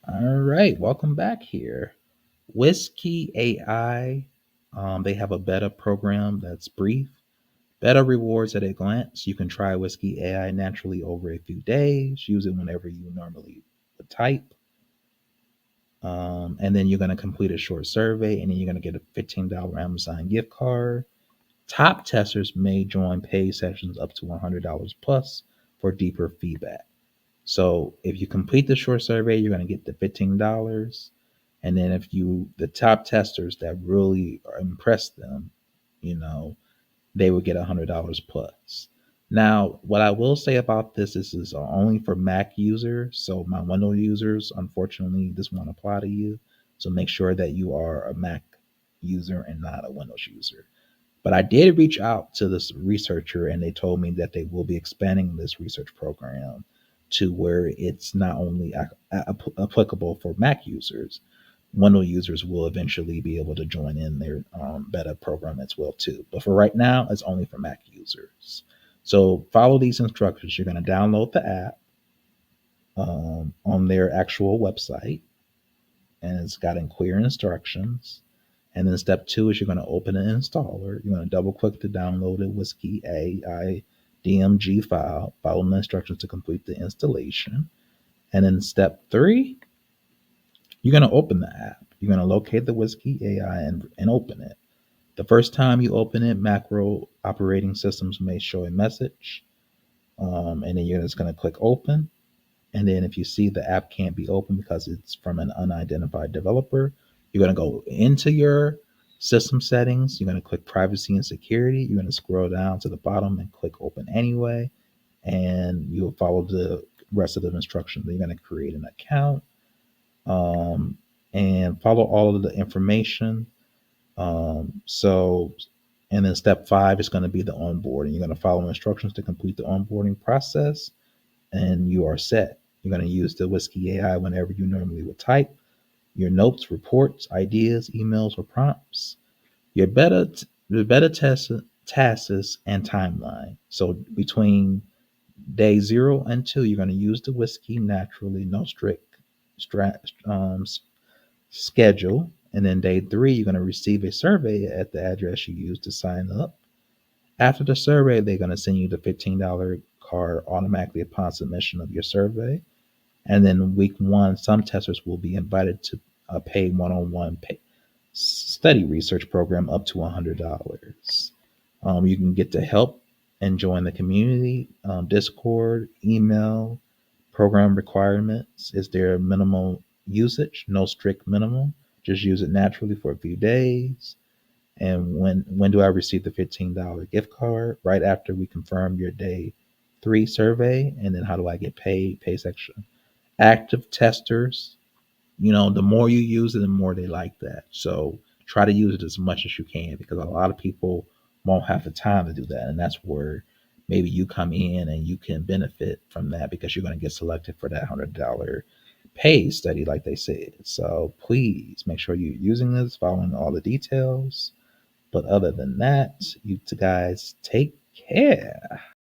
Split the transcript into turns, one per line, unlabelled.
All right, welcome back here. WhisKey AI, they have a beta program that's brief. Beta rewards at a glance. You can try WhisKey AI naturally over a few days. Use it whenever you normally would type. And then you're going to complete a short survey, and then you're going to get a $15 Amazon gift card. Top testers may join paid sessions up to $100 plus for deeper feedback. So if you complete the short survey, you're going to get the $15. And then if you, the top testers that really impress them, you know, they would get $100 plus. Now, what I will say about this is only for Mac users. So my Windows users, unfortunately, this won't apply to you. So make sure that you are a Mac user and not a Windows user. But I did reach out to this researcher, and they told me that they will be expanding this research program to where it's not only applicable for Mac users. Windows users will eventually be able to join in their beta program as well too. But for right now, it's only for Mac users. So follow these instructions. You're going to download the app on their actual website, and it's got clear instructions. And then step two is you're going to open an installer. You're going to double click the downloaded WhisKey AI DMG file, follow the instructions to complete the installation. And then step three, you're going to open the app. You're going to locate the WhisKey AI and open it. The first time you open it, macro operating systems may show a message. And then you're just going to click open. And then if you see the app can't be opened because it's from an unidentified developer, you're going to go into your system settings. You're going to click privacy and security. You're going to scroll down to the bottom and click open anyway. And you'll follow the rest of the instructions. You're going to create an account and follow all of the information. So, and then step five is going to be the onboarding. You're going to follow instructions to complete the onboarding process, and you are set. You're going to use the WhisKey AI whenever you normally would type your notes, reports, ideas, emails, or prompts. Your beta tasks and timeline. So between day 0 and 2, you're going to use the WhisKey naturally, no strict stra- um, schedule. And then day 3, you're going to receive a survey at the address you used to sign up. After the survey, they're going to send you the $15 card automatically upon submission of your survey. And then week 1, some testers will be invited to a paid one-on-one study research program up to $100. You can get the help and join the community, Discord, email, program requirements. Is there minimal usage? No strict minimum. Just use it naturally for a few days. And when do I receive the $15 gift card? Right after we confirm your day 3 survey. And then how do I get paid? Pay section. Active testers, the more you use it, the more they like that. So try to use it as much as you can, because a lot of people won't have the time to do that. And that's where maybe you come in and you can benefit from that, because you're going to get selected for that $100 paid study, like they said. So please make sure you're using this, following all the details. But other than that, you guys take care.